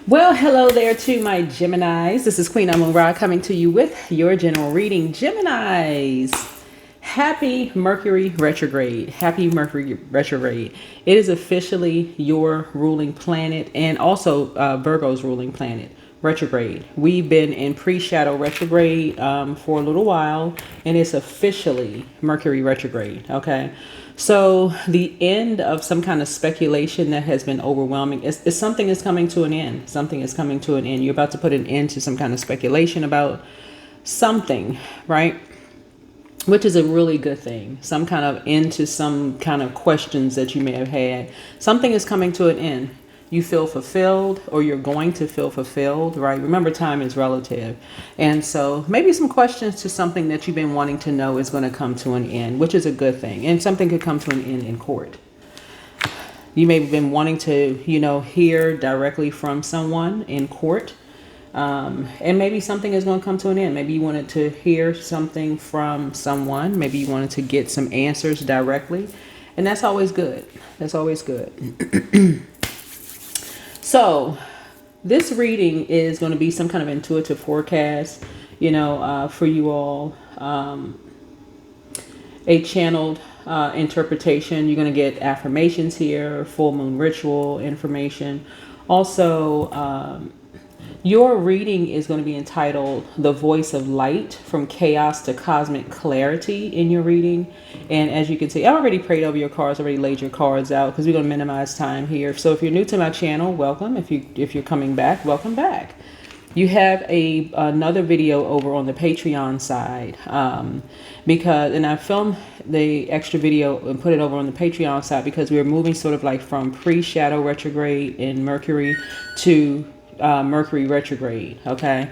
Well, hello there to my Geminis. This is Queen Amun-Ra coming to you with your general reading. Geminis, happy Mercury retrograde. Happy Mercury retrograde. It is officially your ruling planet and also Virgo's ruling planet retrograde. We've been in pre-shadow retrograde for a little while, and it's officially Mercury retrograde. Okay. So the end of some kind of speculation that has been overwhelming is something is coming to an end. Something is coming to an end. You're about to put an end to some kind of speculation about something, right? Which is a really good thing. Some kind of end to some kind of questions that you may have had. Something is coming to an end. You feel fulfilled, or you're going to feel fulfilled, right? Remember, time is relative. And so maybe some questions to something that you've been wanting to know is going to come to an end, which is a good thing. And something could come to an end in court. You may have been wanting to, hear directly from someone in court. And maybe something is going to come to an end. Maybe you wanted to hear something from someone. Maybe you wanted to get some answers directly. And that's always good. That's always good. So this reading is going to be some kind of intuitive forecast, for you all, a channeled interpretation. You're going to get affirmations here, full moon ritual information. Also, your reading is going to be entitled The Voice of Light, from Chaos to Cosmic Clarity in your reading. And as you can see, I already prayed over your cards, already laid your cards out, because we're going to minimize time here. So if you're new to my channel, welcome. If you're coming back, welcome back. You have another video over on the Patreon side, and I filmed the extra video and put it over on the Patreon side because we're moving sort of like from pre-shadow retrograde in Mercury to Mercury retrograde. Okay,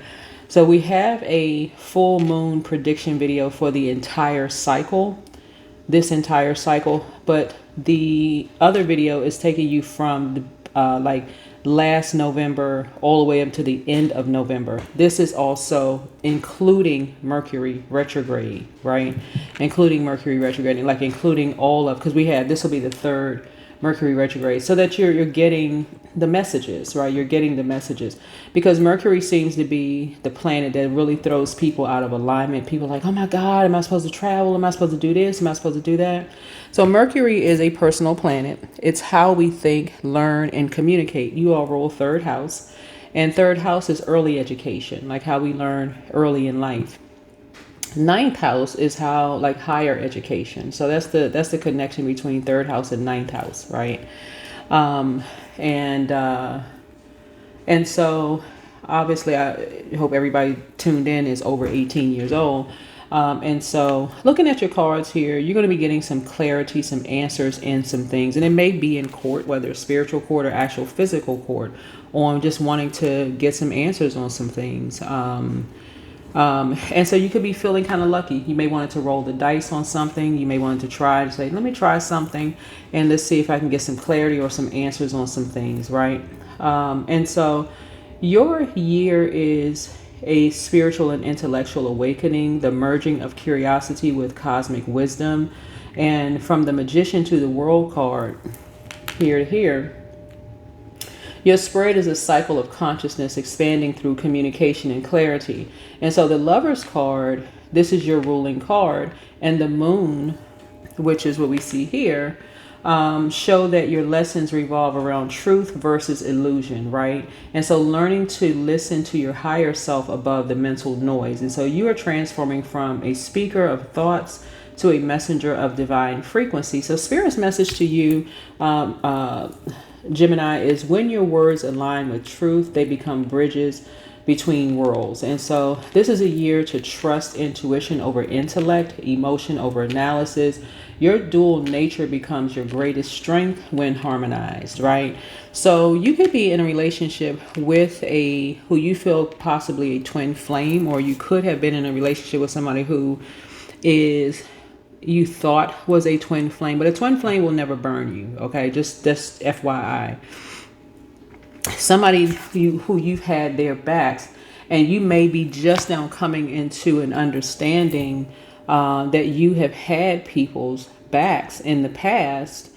so we have a full moon prediction video for the entire cycle, this entire cycle, but the other video is taking you from like last November all the way up to the end of November. This is also including Mercury retrograde, right? Including Mercury retrograde, like including all of, because this will be the third Mercury retrograde, so that you're getting the messages, right? You're getting the messages, because Mercury seems to be the planet that really throws people out of alignment. People are like, oh my God, am I supposed to travel? Am I supposed to do this? Am I supposed to do that? So Mercury is a personal planet. It's how we think, learn, and communicate. You all rule third house, and third house is early education, like how we learn early in life. Ninth house is how, like, higher education. So that's the connection between third house and ninth house, right? And so obviously I hope everybody tuned in is over 18 years old. And so looking at your cards here, you're going to be getting some clarity, some answers, and some things. And it may be in court, whether it's spiritual court or actual physical court, on just wanting to get some answers on some things. And so you could be feeling kind of lucky. You may want to roll the dice on something. You may want to try to say, let me try something and let's see if I can get some clarity or some answers on some things, right? And so your year is a spiritual and intellectual awakening, the merging of curiosity with cosmic wisdom. And from the Magician to the World card, here to here, your spread is a cycle of consciousness expanding through communication and clarity. And so the Lover's card, this is your ruling card, and the Moon, which is what we see here, show that your lessons revolve around truth versus illusion, right? And so learning to listen to your higher self above the mental noise. And so you are transforming from a speaker of thoughts to a messenger of divine frequency. So Spirit's message to you, Gemini, is when your words align with truth, they become bridges between worlds. And so this is a year to trust intuition over intellect, emotion over analysis. Your dual nature becomes your greatest strength when harmonized, right? So you could be in a relationship with who you feel possibly a twin flame, or you could have been in a relationship with somebody who you thought was a twin flame, but a twin flame will never burn you. Okay. Just FYI, somebody who you've had their backs, and you may be just now coming into an understanding that you have had people's backs in the past,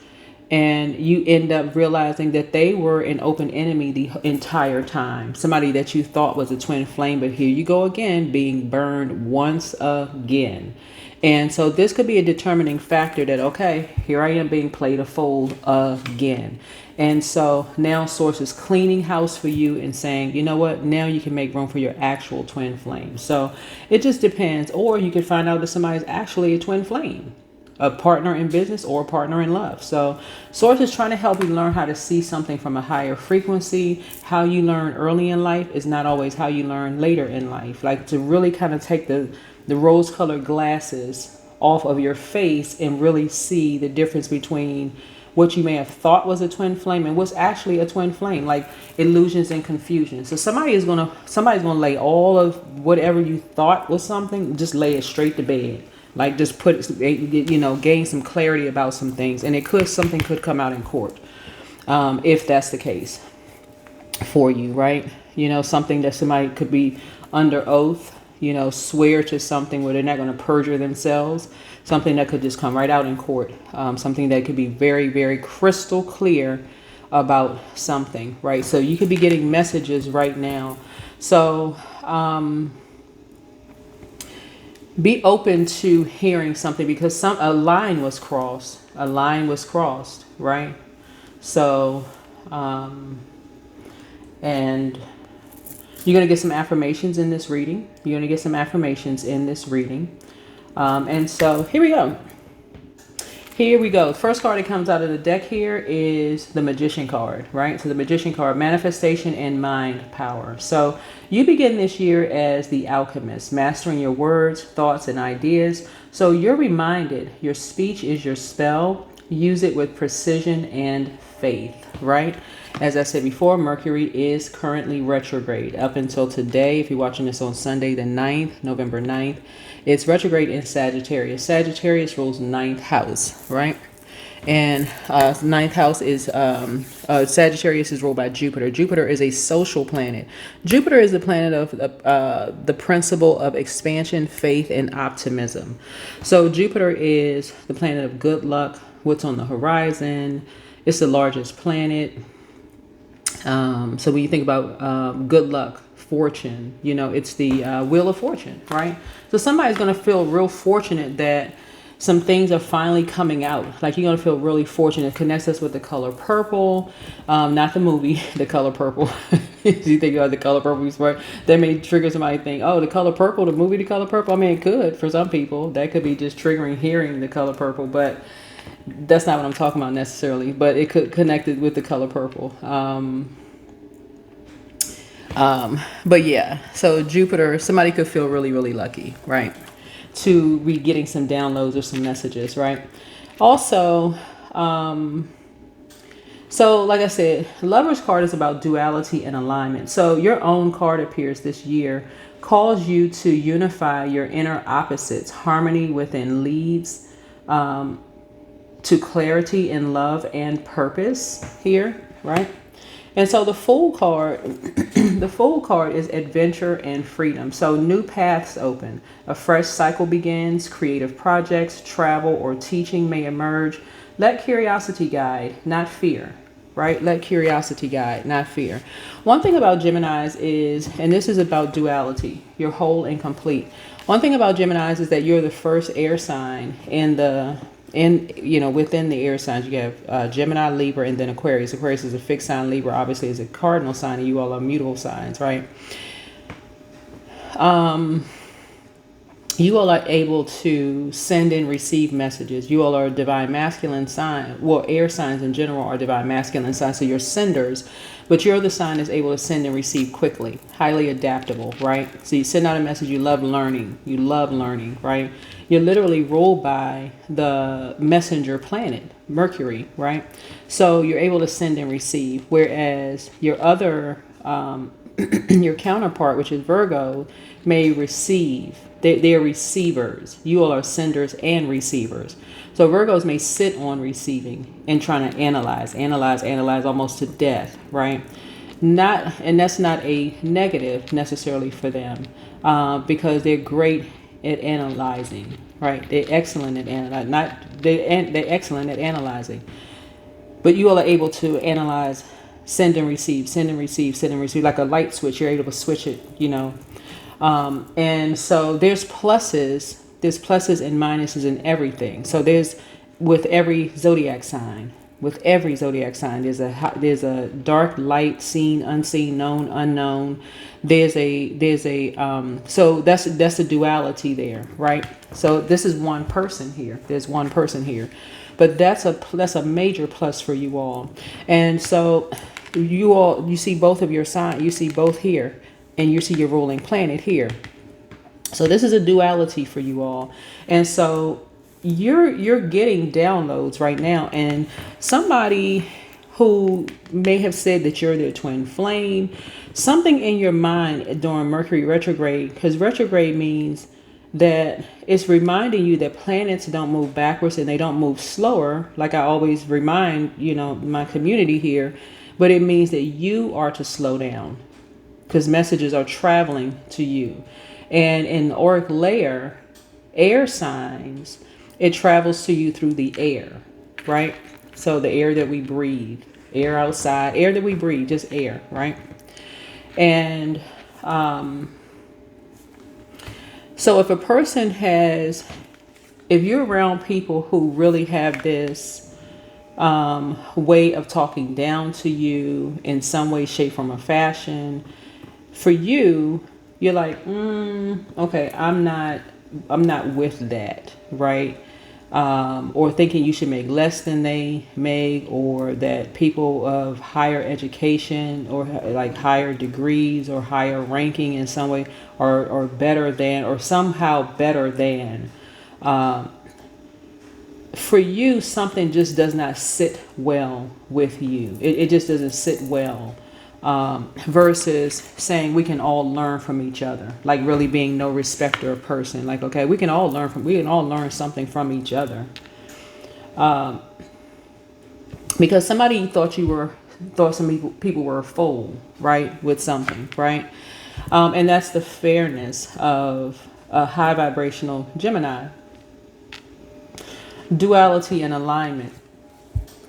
and you end up realizing that they were an open enemy the entire time. Somebody that you thought was a twin flame, but here you go again, being burned once again. And so this could be a determining factor that, okay, here I am being played a fool again. And so now Source is cleaning house for you and saying, you know what, now you can make room for your actual twin flame. So it just depends. Or you could find out that somebody's actually a twin flame, a partner in business or a partner in love. So Source is trying to help you learn how to see something from a higher frequency. How you learn early in life is not always how you learn later in life. Like to really kind of take the rose-colored glasses off of your face and really see the difference between what you may have thought was a twin flame and what's actually a twin flame, like illusions and confusion. So somebody's gonna lay all of whatever you thought was something, just lay it straight to bed. Like just gain some clarity about some things, and something could come out in court, if that's the case for you, right? Something that somebody could be under oath, swear to something where they're not going to perjure themselves, something that could just come right out in court, something that could be very, very crystal clear about something, right? So you could be getting messages right now. So be open to hearing something, because a line was crossed, right? So and you're going to get some affirmations in this reading. And so here we go. The first card that comes out of the deck here is the Magician card, right? So the Magician card, manifestation and mind power. So you begin this year as the alchemist, mastering your words, thoughts, and ideas. So you're reminded your speech is your spell. Use it with precision and faith, right? As I said before, Mercury is currently retrograde up until today. If you're watching this on Sunday, the 9th, November 9th, it's retrograde in Sagittarius. Sagittarius rules 9th house, right? And 9th house is, Sagittarius is ruled by Jupiter. Jupiter is a social planet. Jupiter is the planet of the principle of expansion, faith, and optimism. So Jupiter is the planet of good luck, what's on the horizon. It's the largest planet. So when you think about good luck, fortune, it's the wheel of fortune, right? So somebody's going to feel real fortunate that some things are finally coming out. Like you're going to feel really fortunate. It connects us with the color purple, not the movie, the color purple. You think about the color purple, that may trigger somebody to think, oh, the color purple, the movie, the color purple. I mean, it could for some people. That could be just triggering hearing the color purple, but that's not what I'm talking about necessarily, but it could connect it with the color purple. But yeah, so Jupiter, somebody could feel really, really lucky, right? To be getting some downloads or some messages, right? Also, so like I said, Lover's card is about duality and alignment. So your own card appears this year, calls you to unify your inner opposites. Harmony within leads to clarity in love and purpose here, right? And so the Fool card, the Fool card is adventure and freedom. So new paths open, a fresh cycle begins, creative projects, travel, or teaching may emerge. Let curiosity guide, not fear, right? Let curiosity guide, not fear. One thing about Geminis is, and this is about duality, you're whole and complete. One thing about Geminis is that you're the first air sign within the air signs. You have Gemini, Libra, and then Aquarius. Aquarius is a fixed sign. Libra obviously is a cardinal sign, and you all are mutable signs, right? You all are able to send and receive messages. You all are a divine masculine sign. Well, air signs in general are divine masculine signs, so you're senders, but you're the sign that's able to send and receive quickly, highly adaptable, right? So you send out a message, you love learning, right? You're literally ruled by the messenger planet, Mercury, right? So you're able to send and receive, whereas your other, your counterpart, which is Virgo, may receive. They're receivers. You all are senders and receivers. So Virgos may sit on receiving and trying to analyze almost to death, right? And that's not a negative necessarily for them, because they're great at analyzing, right? They're excellent at analyzing. They're excellent at analyzing. but you all are able to analyze, send and receive, send and receive, send and receive, like a light switch. You're able to switch it, and so there's pluses and minuses in everything. So with every zodiac sign, there's a dark, light, seen, unseen, known, unknown. So that's a duality there, right? So this is one person here. There's one person here, but that's a major plus for you all. And so you see both of your signs. You see both here, and you see your ruling planet here. So this is a duality for you all. And so you're getting downloads right now, and somebody who may have said that you're their twin flame, something in your mind during Mercury retrograde, because retrograde means that it's reminding you that planets don't move backwards and they don't move slower, like I always remind my community here, but it means that you are to slow down because messages are traveling to you. And in the auric layer, air signs, it travels to you through the air, right? So the air that we breathe, air outside, air that we breathe, just air, right? And so if a person if you're around people who really have this way of talking down to you in some way, shape, form, or fashion, for you, you're like, okay, I'm not with that, right? Or thinking you should make less than they make, or that people of higher education or like higher degrees or higher ranking in some way are better than, or somehow better than. For you, something just does not sit well with you. It just doesn't sit well. Versus saying we can all learn from each other, like really being no respecter of person. Like, okay, we can all learn something from each other. Because somebody thought some people were a fool, right, with something, right? And that's the fairness of a high vibrational Gemini. Duality and alignment.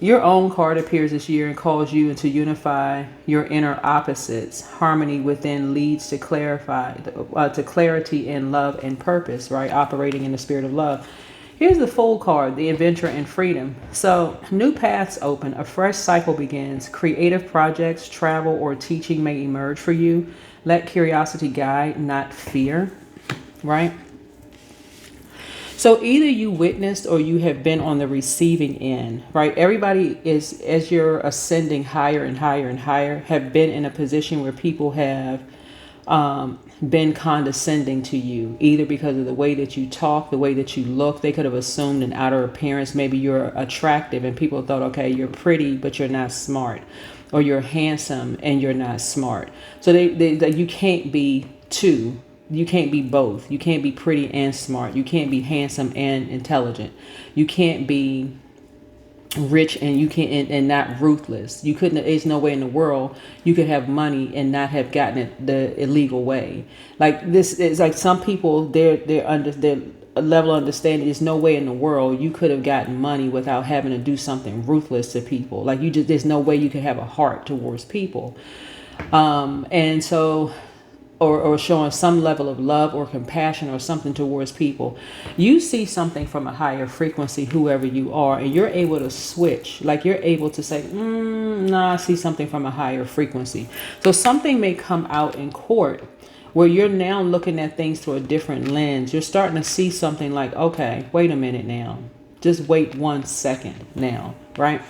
Your own card appears this year and calls you to unify your inner opposites. Harmony within leads to clarity in love and purpose, right? Operating in the spirit of love. Here's the Fool card, the adventure and freedom. So new paths open, a fresh cycle begins. Creative projects, travel, or teaching may emerge for you. Let curiosity guide, not fear, right? So either you witnessed or you have been on the receiving end, right? Everybody is, as you're ascending higher and higher and higher, have been in a position where people have been condescending to you, either because of the way that you talk, the way that you look. They could have assumed an outer appearance. Maybe you're attractive and people thought, okay, you're pretty, but you're not smart, or you're handsome and you're not smart. So you can't be two. You can't be both. You can't be pretty and smart. You can't be handsome and intelligent. You can't be rich and you can't and not ruthless. You couldn't. There's no way in the world you could have money and not have gotten it the illegal way. Like this is like some people. Their level of understanding. There's no way in the world you could have gotten money without having to do something ruthless to people. Like there's no way you could have a heart towards people. And so. Or showing some level of love or compassion or something towards people. You see something from a higher frequency, whoever you are, and you're able to switch. Like you're able to say, nah, I see something from a higher frequency. So something may come out in court where you're now looking at things through a different lens. You're starting to see something like, okay, wait a minute now. Just wait 1 second now, right?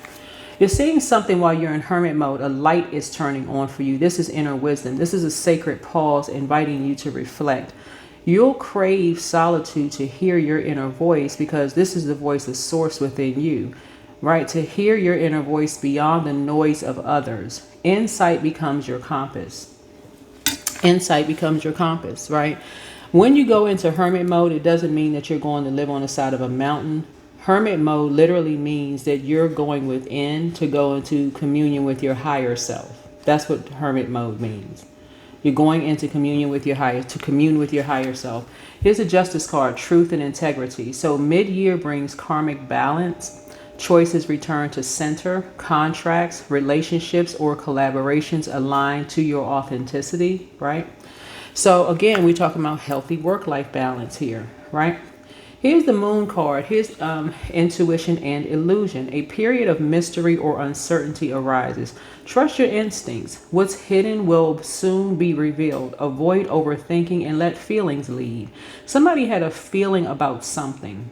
You're seeing something while you're in hermit mode. A light is turning on for you. This is inner wisdom. This is a sacred pause inviting you to reflect. You'll crave solitude to hear your inner voice because this is the voice of source within you, right? To hear your inner voice beyond the noise of others. Insight becomes your compass. Insight becomes your compass, right? When you go into hermit mode, it doesn't mean that you're going to live on the side of a mountain. Hermit mode literally means that you're going within to go into communion with your higher self. That's what hermit mode means. You're going into communion with to commune with your higher self. Here's a justice card, truth and integrity. So mid-year brings karmic balance. Choices return to center. Contracts, relationships, or collaborations align to your authenticity, right? So again, we're talking about healthy work-life balance here, right? Here's the moon card. Here's intuition and illusion. A period of mystery or uncertainty arises. Trust your instincts. What's hidden will soon be revealed. Avoid overthinking and let feelings lead. Somebody had a feeling about something.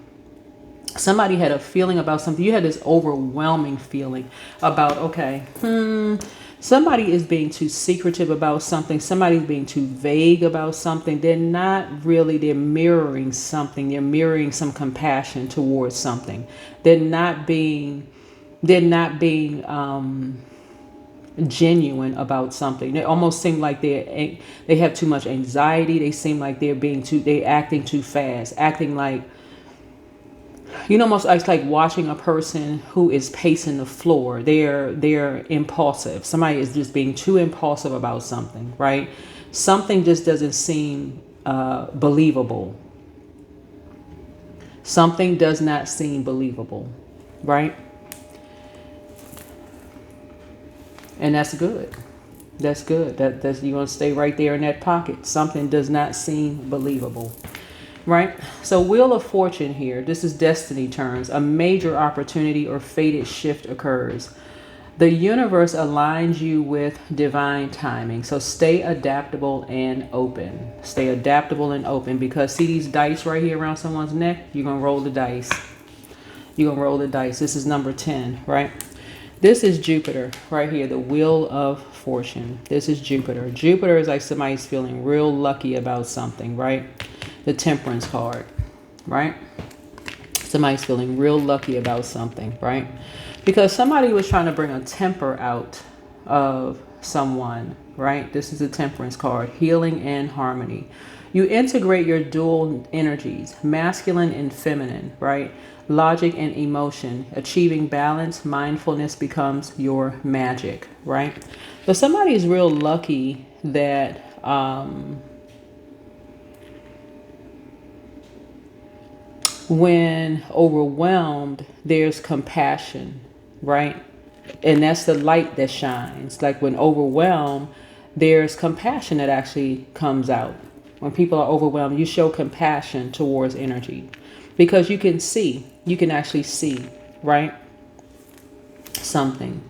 Somebody had a feeling about something. You had this overwhelming feeling about, okay, somebody is being too secretive about something. Somebody's being too vague about something. They're mirroring something. They're mirroring some compassion towards something. They're not being genuine about something. They almost seem like they have too much anxiety. They seem like they're acting too fast, acting like, almost it's like watching a person who is pacing the floor. They're impulsive. Somebody is just being too impulsive about something, right? Something just doesn't seem believable. Something does not seem believable, right? And that's good. That's good. That's you're gonna stay right there in that pocket. Something does not seem believable. Right? So Wheel of Fortune here. This is destiny terms. A major opportunity or fated shift occurs. The universe aligns you with divine timing. So stay adaptable and open. Stay adaptable and open, because see these dice right here around someone's neck? You're going to roll the dice. You're going to roll the dice. This is number 10, right? This is Jupiter right here, the Wheel of Fortune. This is Jupiter. Jupiter is like somebody's feeling real lucky about something, right? The Temperance card, right? Somebody's feeling real lucky about something, right? Because somebody was trying to bring a temper out of someone, right? This is the Temperance card, healing and harmony. You integrate your dual energies, masculine and feminine, right? Logic and emotion, achieving balance. Mindfulness becomes your magic, right? So somebody's real lucky that when overwhelmed, there's compassion, right? And that's the light that shines. Like when overwhelmed, there's compassion that actually comes out. When people are overwhelmed, you show compassion towards energy, because you can actually see, right? Something.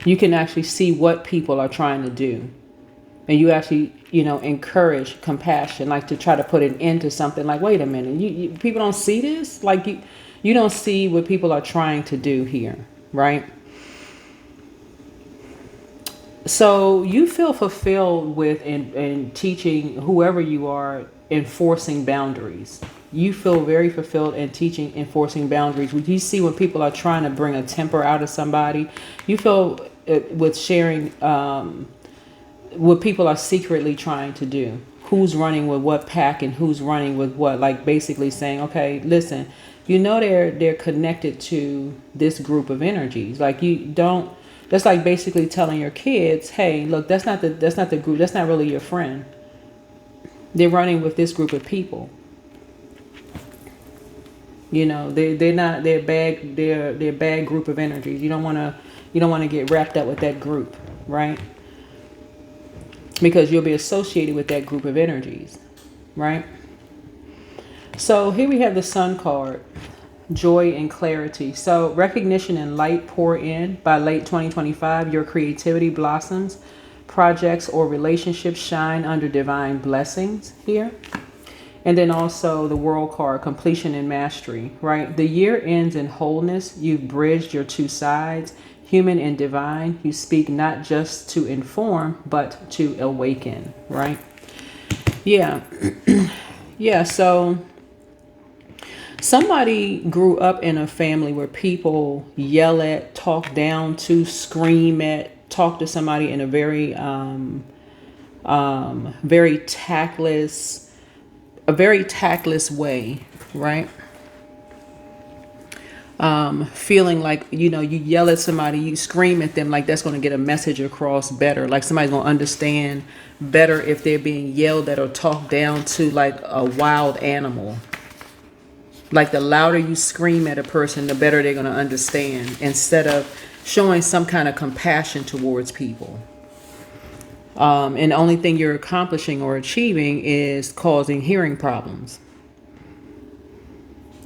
You can actually see what people are trying to do. And you actually, encourage compassion, like to try to put an end to something. Like, wait a minute, people don't see this? Like you don't see what people are trying to do here, right? So you feel fulfilled with in teaching whoever you are, enforcing boundaries. You feel very fulfilled in teaching, enforcing boundaries. When you see when people are trying to bring a temper out of somebody, you feel with sharing what people are secretly trying to do. Who's running with what pack and who's running with what, like basically saying, okay, listen, they're connected to this group of energies. Like that's like basically telling your kids, hey, look, that's not the group, that's not really your friend. They're running with this group of people. They're a bad group of energies. You don't want to get wrapped up with that group, right? Because you'll be associated with that group of energies, right? So here we have the Sun card, joy and clarity. So recognition and light pour in. By late 2025, your creativity blossoms. Projects or relationships shine under divine blessings here. And then also the World card, completion and mastery, right? The year ends in wholeness. You've bridged your two sides, human and divine. You speak not just to inform, but to awaken, right? Yeah. Yeah, so somebody grew up in a family where people yell at, talk down to, scream at, talk to somebody in a very, very tactless way, right? Feeling like, you yell at somebody, you scream at them, like that's going to get a message across better. Like somebody's going to understand better if they're being yelled at or talked down to, like a wild animal. Like the louder you scream at a person, the better they're going to understand, instead of showing some kind of compassion towards people. And the only thing you're accomplishing or achieving is causing hearing problems.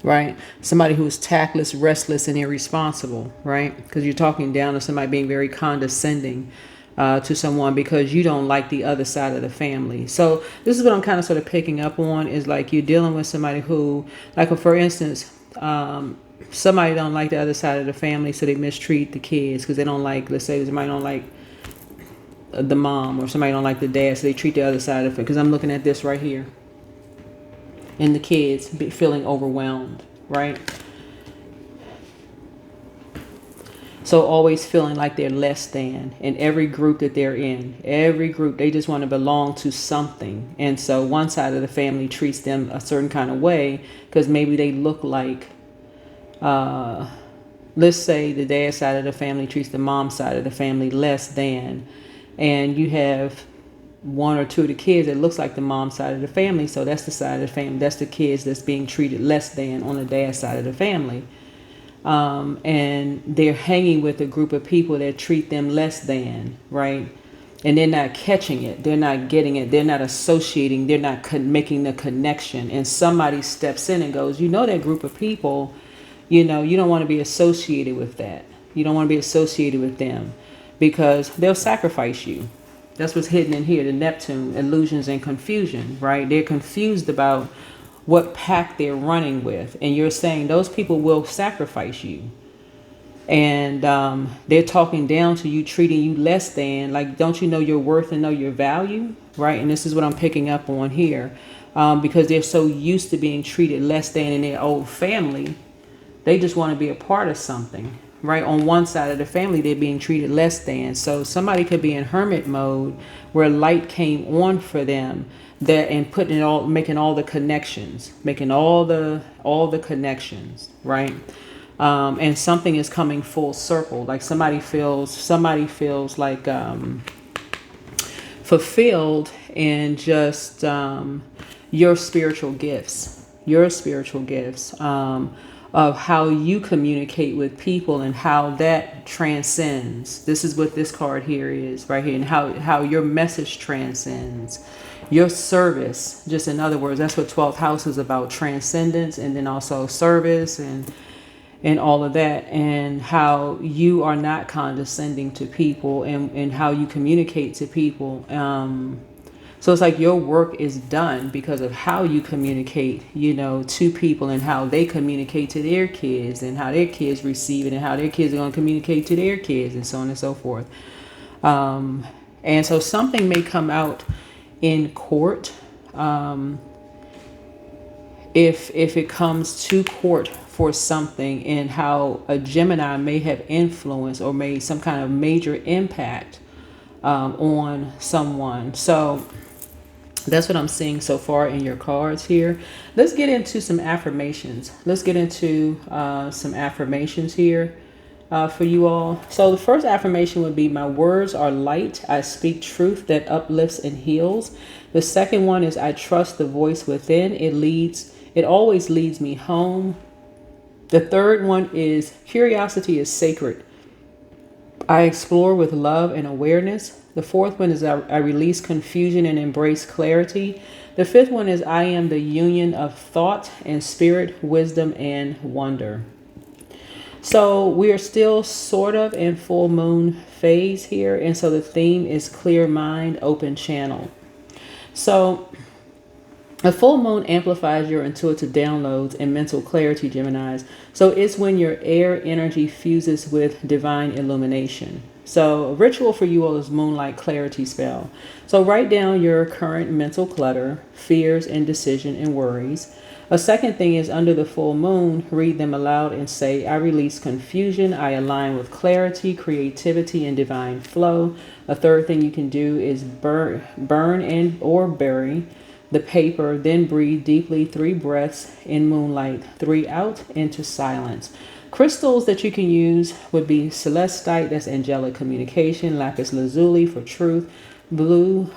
Right? Somebody who's tactless, restless, and irresponsible, right? Because you're talking down to somebody being very condescending to someone because you don't like the other side of the family. So this is what I'm kind of sort of picking up on, is like you're dealing with somebody who, like for instance, somebody don't like the other side of the family, so they mistreat the kids because they don't like, let's say somebody don't like the mom, or somebody don't like the dad, so they treat the other side of it. Because I'm looking at this right here. And the kids feeling overwhelmed, right? So always feeling like they're less than in every group that they're in. Every group, they just want to belong to something. And so one side of the family treats them a certain kind of way because maybe they look like, let's say the dad side of the family treats the mom side of the family less than. And you have one or two of the kids that looks like the mom side of the family, so that's the side of the family, that's the kids that's being treated less than on the dad side of the family, and they're hanging with a group of people that treat them less than, right? And they're not catching it, they're not getting it, they're not associating, they're not making the connection. And somebody steps in and goes, you know, that group of people, you know, you don't want to be associated with that, you don't want to be associated with them because they'll sacrifice you. That's what's hidden in here, the Neptune, illusions and confusion, right? They're confused about what pack they're running with. And you're saying those people will sacrifice you. And they're talking down to you, treating you less than, like, don't you know your worth and know your value, right? And this is what I'm picking up on here. Because they're so used to being treated less than in their old family, they just want to be a part of something. Right, on one side of the family, they're being treated less than. So somebody could be in hermit mode where light came on for them, that and putting it all, making all the connections, making all the connections, right? And something is coming full circle. Like somebody feels like fulfilled in just your spiritual gifts, of how you communicate with people and how that transcends. This is what this card here is right here, and how your message transcends your service. Just in other words, that's what 12th house is about, transcendence, and then also service and all of that, and how you are not condescending to people, and how you communicate to people. So it's like your work is done because of how you communicate, you know, to people, and how they communicate to their kids, and how their kids receive it, and how their kids are going to communicate to their kids, and so on and so forth. And so something may come out in court. If it comes to court for something, and how a Gemini may have influence or made some kind of major impact on someone. So that's what I'm seeing so far in your cards here. Let's get into some affirmations. Some affirmations here for you all. So the first affirmation would be, my words are light. I speak truth that uplifts and heals. The second one is, I trust the voice within. It always leads me home. The third one is, curiosity is sacred. I explore with love and awareness. The fourth one is, I release confusion and embrace clarity. The fifth one is, I am the union of thought and spirit, wisdom and wonder. So we are still sort of in full moon phase here. And so the theme is clear mind, open channel. So a full moon amplifies your intuitive downloads and mental clarity, Geminis. So it's when your air energy fuses with divine illumination. So a ritual for you all is moonlight clarity spell. So write down your current mental clutter, fears, indecision, and worries. A second thing is, under the full moon, read them aloud and say, I release confusion. I align with clarity, creativity, and divine flow. A third thing you can do is burn and or bury the paper, then breathe deeply 3 breaths in moonlight, 3 out into silence. Crystals that you can use would be celestite, that's angelic communication, lapis lazuli for truth, blue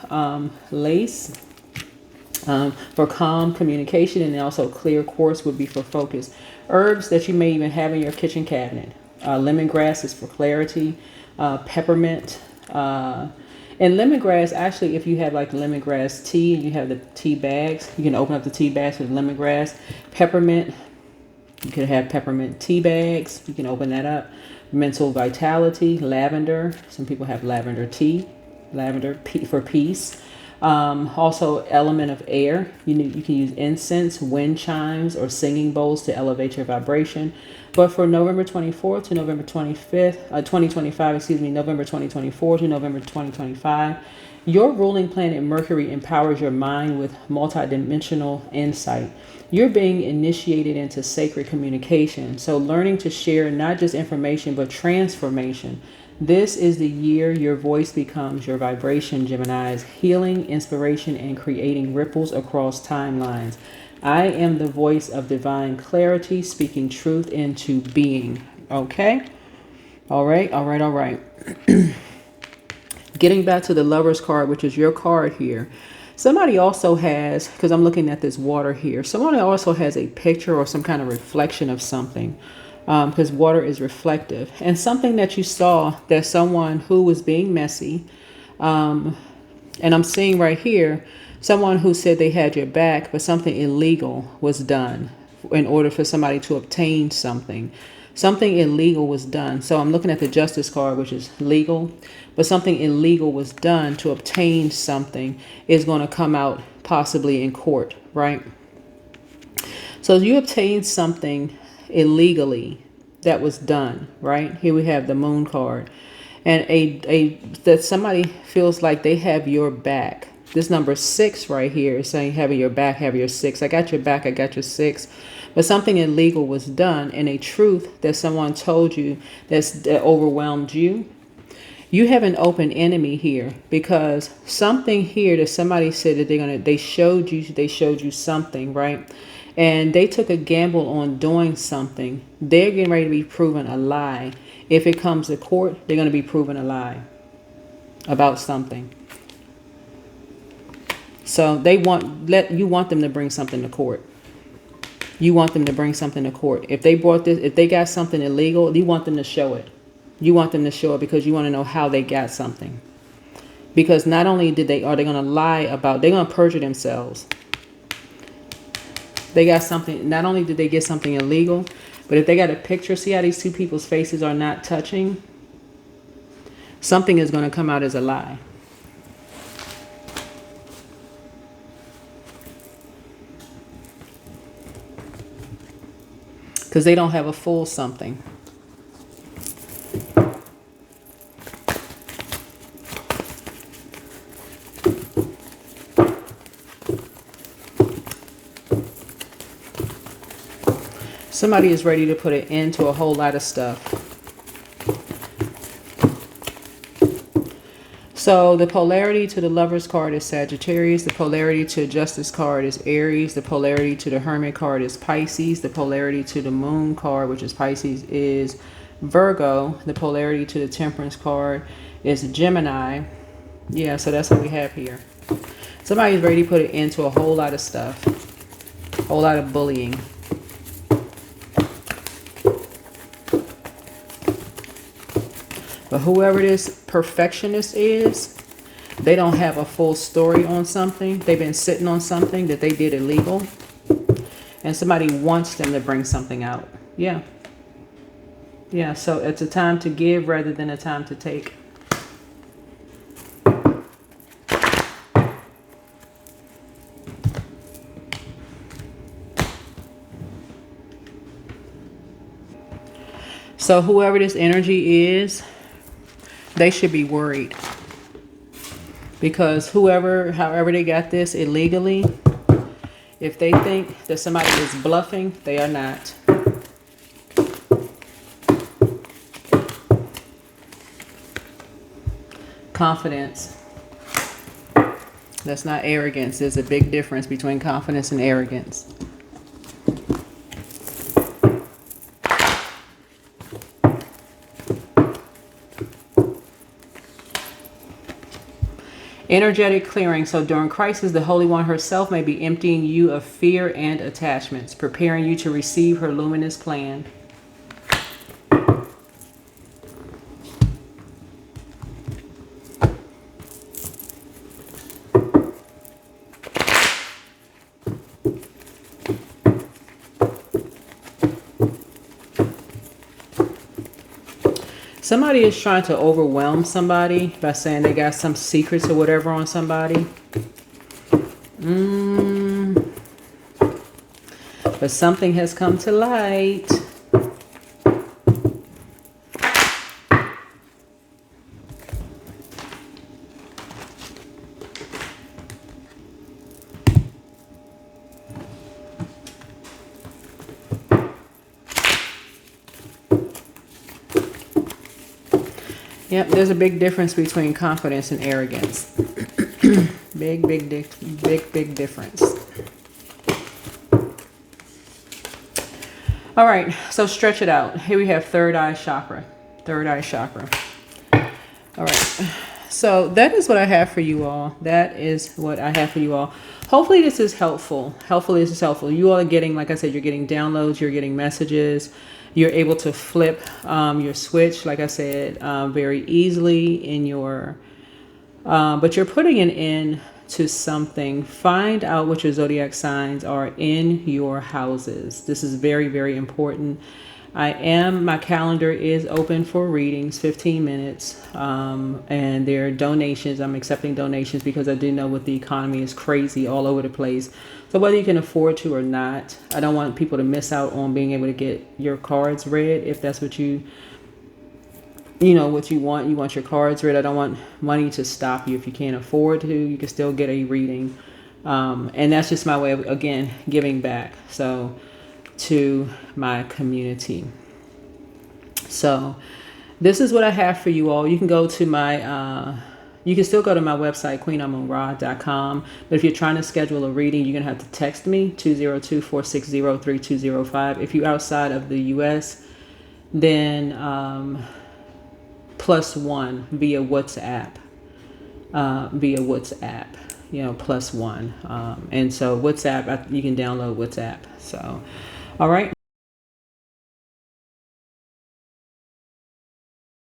lace, For calm communication, and also clear quartz would be for focus. Herbs that you may even have in your kitchen cabinet. Lemongrass is for clarity. Peppermint. And lemongrass, actually, if you have like lemongrass tea and you have the tea bags, you can open up the tea bags with lemongrass. Peppermint, you could have peppermint tea bags. You can open that up. Mental vitality, lavender. Some people have lavender tea, lavender for peace. Also, element of air. You can use incense, wind chimes, or singing bowls to elevate your vibration. But for November 24th to November 25th, 2025, excuse me, November 2024 to November 2025, your ruling planet Mercury empowers your mind with multidimensional insight. You're being initiated into sacred communication. So learning to share not just information, but transformation. This is the year your voice becomes your vibration, Geminis, healing, inspiration, and creating ripples across timelines. I am the voice of divine clarity, speaking truth into being. Okay? All right. Getting back to the Lover's card, which is your card here. Somebody also has, because I'm looking at this water here, someone also has a picture or some kind of reflection of something. Because water is reflective, and something that you saw, that someone who was being messy, and I'm seeing right here someone who said they had your back, but something illegal was done in order for somebody to obtain something. Something illegal was done. So I'm looking at the Justice card, which is legal, but something illegal was done to obtain something is going to come out possibly in court, right? So you obtained something illegally that was done, right? Here we have the Moon card, and that somebody feels like they have your back. This number 6 right here is saying having your back, have your 6. I got your back, I got your 6. But something illegal was done, and a truth that someone told you that overwhelmed you. You have an open enemy here, because something here that somebody said that they showed you something, right? And they took a gamble on doing something. They're getting ready to be proven a lie. If it comes to court, they're going to be proven a lie about something. So you want them to bring something to court. You want them to bring something to court. If they got something illegal, you want them to show it. You want them to show it because you want to know how they got something. Because not only are they going to lie about, they're going to perjure themselves. They got something, not only did they get something illegal, but if they got a picture, see how these two people's faces are not touching? Something is going to come out as a lie. Because they don't have a full something. Somebody is ready to put an end to a whole lot of stuff. So the polarity to the Lover's card is Sagittarius. The polarity to Justice card is Aries. The polarity to the Hermit card is Pisces. The polarity to the Moon card, which is Pisces, is Virgo. The polarity to the Temperance card is Gemini. Yeah, so that's what we have here. Somebody's ready to put an end to a whole lot of stuff. A whole lot of bullying. But whoever this perfectionist is, they don't have a full story on something. They've been sitting on something that they did illegal. And somebody wants them to bring something out. Yeah. Yeah, so it's a time to give rather than a time to take. So whoever this energy is, they should be worried, because however they got this illegally, if they think that somebody is bluffing, they are not. Confidence. That's not arrogance. There's a big difference between confidence and arrogance. Energetic clearing. So during crisis, the Holy One herself may be emptying you of fear and attachments, preparing you to receive her luminous plan. Somebody is trying to overwhelm somebody by saying they got some secrets or whatever on somebody. But something has come to light. Yep, there's a big difference between confidence and arrogance. big difference. All right, so stretch it out. Here we have third eye chakra. Third eye chakra. All right, so that is what I have for you all. That is what I have for you all. Hopefully this is helpful. Hopefully this is helpful. You all are getting, like I said, you're getting downloads, you're getting messages. You're able to flip your switch, like I said, very easily in your, but you're putting an end to something. Find out what your zodiac signs are in your houses. This is very, very important. My calendar is open for readings, 15 minutes, and there are donations. I'm accepting donations because I do know what the economy is crazy all over the place. So whether you can afford to or not, I don't want people to miss out on being able to get your cards read. If that's what you want your cards read. I don't want money to stop you. If you can't afford to, you can still get a reading. And that's just my way of, again, giving back. So to my community. So this is what I have for you all. You can go to my, you can still go to my website, queenamonra.com. But if you're trying to schedule a reading, you're going to have to text me, 202-460-3205. If you're outside of the U.S., then +1 via WhatsApp. +1. And so WhatsApp, you can download WhatsApp. So, all right.